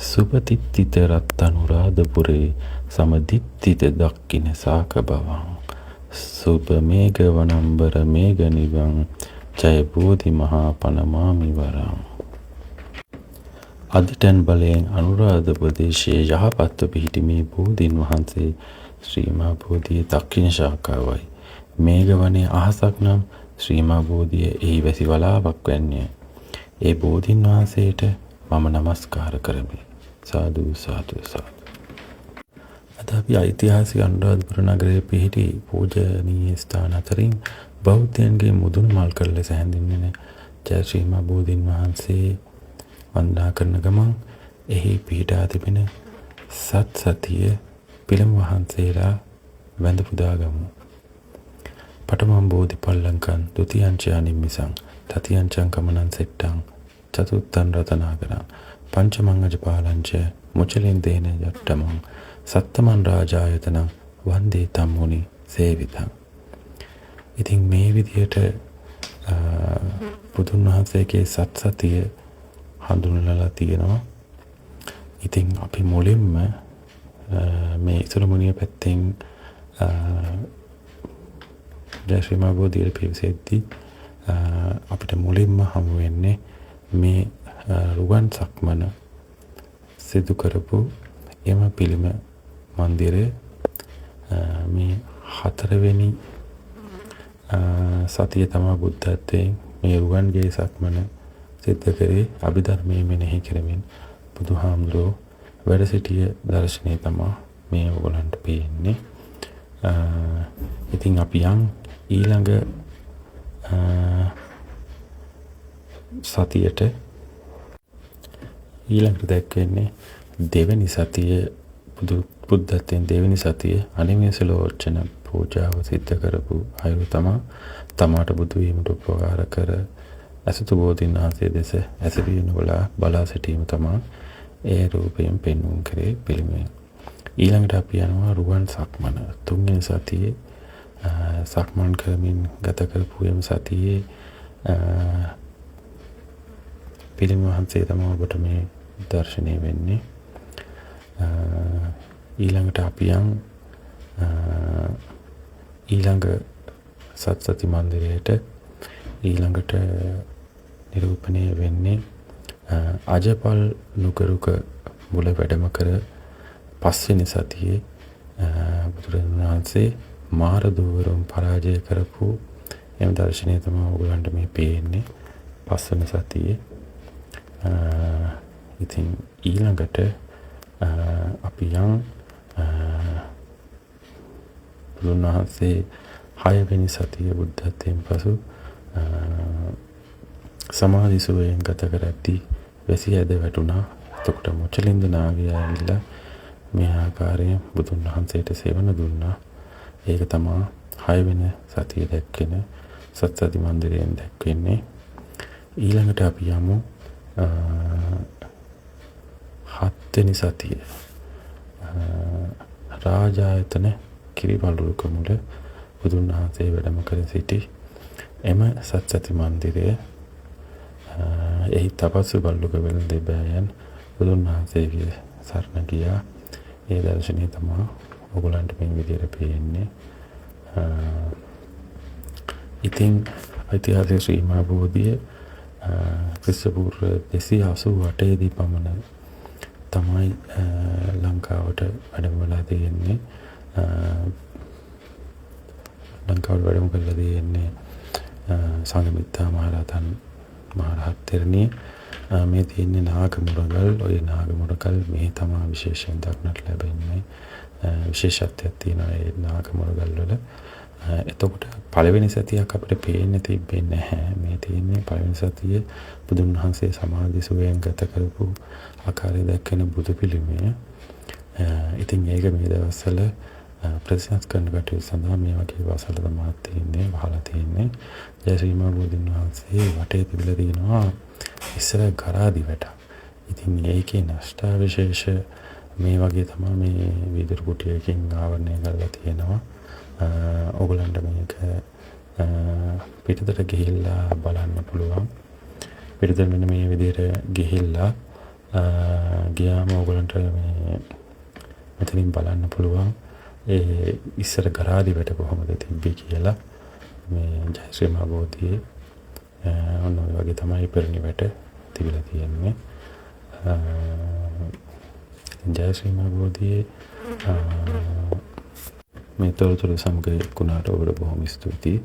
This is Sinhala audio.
සුපතිත්තිත රත්තනුරාධපුරේ සමදිත්තිත දක්කින සාක බවං සුප මේඝ වනම්බර මේඝ නිවං ජය බෝධි මහා පනමාමි වරං. අදිටන් බලයෙන් අනුරාධපුර ප්‍රදේශයේ යහපත්ව පිහිටි මේ බෝධීන් වහන්සේ ශ්‍රීමා බෝධියේ දක්ෂිණ ශාඛාවයි. මේඝ වනයේ අහසක් නම් ශ්‍රීමා බෝධිය එහි වැසි වලාවක් වැන්නේ. ඒ බෝධීන් වහන්සේට මම නමස්කාර කරමි. සාදු සාදු සාදු. අද අපි ඓතිහාසික අනුරාධපුර නගරයේ පිහිටි පූජනීය ස්ථාන අතරින් බෞද්ධයන්ගේ මුදුන් මල්කඩ ලෙස හැඳින්වෙන ජය ශ්‍රීමා බෝධීන් වහන්සේ වන්දනා කරන ගමන් එහි පිහිටා තිබෙන සත්සතිය පිළිම වහන්සේලා වැඳ පුදා ගමු. පඨමං බෝධි පල්ලංකං ဒ ුතියංච නිම්මිසං තතියංචං කමනං සෙට්ටං චතුත්තං රතනාකරං පංචමං අජපාලංච මුචලින්දේන යට්ටමං සත්තමං රාජායතනං වන්දේ තම්මුනි සේවිතං. ඉතින් මේ විදියට බුදුන් වහන්සේගේ සත්සතිය හඳුන්වලා තියෙනවා. ඉතින් අපි මුලින්ම මේ ඉසුරු මුනිය පැත්තෙන් ජය ශ්‍රීමා බෝධියට පිවිසෙද්දී අපිට මුලින්ම හමු වෙන්නේ මේ රුවන් සක්මන සිදු කරපු එම පිළිම මන්දිරය මේ 4 වෙනි සතිය තමයි බුද්ධත්වයෙන් මේ රුවන්ගේ සක්මන සිද්ධ කරේ අභිධර්මයේ මෙනෙහි කරමින් බුදුහාමුදුරුවෝ වැඩ සිටිය දර්ශනය තමයි මේ ඔයගලන්ට පේන්නේ. ඉතින් අපි ඊළඟ සතියට ඊළඟට දැක්වෙන්නේ දෙවෙනි සතිය බුද්ධත්වයෙන් දෙවෙනි සතිය අනිමේසලෝචන පූජාව සිද්ධ කරපු අයුරු තමාට බුදු වීමට උපකාර කර අසතු බෝධීන් වහන්සේ දෙස ඇසවීම බලා සිටීම තමයි ඒ රූපයෙන් පෙන්වුම් කරේ පිළිමය. ඊළඟට අපි යනවා රුවන් සක්මන තුන්වෙනි සතියේ සක්මන් කරමින් ගත කරපු එම සතියේ පිළිම වහන්සේ තමයි ඔබට මේ දර්ශනය වෙන්නේ. ඊළඟට අපි ඊළඟ සත්සති මන්දිරයට ඊළඟට නිරූපණය වෙන්නේ අජපල් නුකරුක මුල වැඩම කර පස්වෙනි සතියේ බුදුරජාණන් වහන්සේ මාර දූවරුන් පරාජය කරපු එම දර්ශනය තමයි ඔයගලන්ට මේ පේන්නේ පස්වෙනි සතියේ. ඉතින් ඊළඟට අපි බුදුන් වහන්සේ 6 වෙනි සතිය බුද්ධත්වයෙන් පසු සමාධි සුවයෙන් ගත කරද්දී වැසි ඇද වැටුණා. එතකොට මුචලින්ද නාගයා ඇවිල්ලා මේ ආකාරයෙන් බුදුන් වහන්සේට සේවන දුන්නා. ඒක තමයි 6 වෙනි සතිය දැක්වෙන සත්සති මන්දිරයෙන් දැක්වෙන්නේ. ඊළඟට අපි යමු 7 වෙනි සතිය රාජායතන කිරිවලුරුක මුල බුදුන් වහන්සේ වැඩම කර සිටි එම සත්සති මන්දිරය එහි තපස්සු බල්ලුක වෙන දෙබෑයන් බුදුන් වහන්සේගේ සරණ ගියා. ඒ දර්ශනය තමයි ඔයගලන්ට මේ විදිහට පේන්නේ. ඉතින් ඓතිහාසික ශ්‍රීමා බෝධිය ක්‍රිස්තුපූර්ව 288 දී පමණ තමයි ලංකාවට වැඩම වෙලා තියෙන්නේ. ලංකාවට වැඩම කරලා තියෙන්නේ සංඝමිත්තා මහරහතන් මහරහත් තෙරණිය. මේ තියෙන්නේ නාගමුරගල්. ওই නාගමුරගල් මේ තමයි විශේෂයෙන් දක්නට ලැබෙන්නේ. විශේෂත්වයක් තියෙනවා ඒ නාගමුරගල් වල. එතකොට පළවෙනි සතියක් අපිට පේන්න තිබෙන්නේ නැහැ. මේ තියෙන්නේ පළවෙනි සතියේ බුදුන් වහන්සේ සමාධි සුවයෙන් ගත කරපු ආකාරය දැක්වෙන බුදු පිළිමය. ඉතින් ඒක මේ දවස්වල ප්‍රතිසංස් කරන කටයුතු සඳහා මේ වගේ වසල තමයි තියෙන්නේ, වහලා තියෙන්නේ. ජය ශ්‍රීමා බෝධීන් වහන්සේ වටේ තිබිලා තියෙනවා ඉස්සර ගරාදි වැට. ඉතින් ඒකේ නෂ්ටාවිශේෂ මේ වගේ තමයි මේ වීදුරු කුටියකින් ආවරණය කරලා තියෙනවා. ඔයගලන්ට මේක පිටතට ගිහිල්ලා බලන්න පුළුවන්. පිටතට මෙන්න මේ විදිහට ගිහිල්ලා ගියාම ඕගොල්ලන්ට මේ මෙතනින් බලන්න පුළුවන් ඒ ඉස්සර ගරාදි වැට කොහොමද තිබ්බේ කියලා. මේ ජයශ්‍රී මහ බෝධියේ ඔන්න ඔය වගේ තමයි පෙරණි වැට තිබිලා තියෙන්නේ. ජයශ්‍රී මහ බෝධියේ මේ තොරතුරු සමග එක්ුණාට ඔබට බොහොම ස්තුතියි.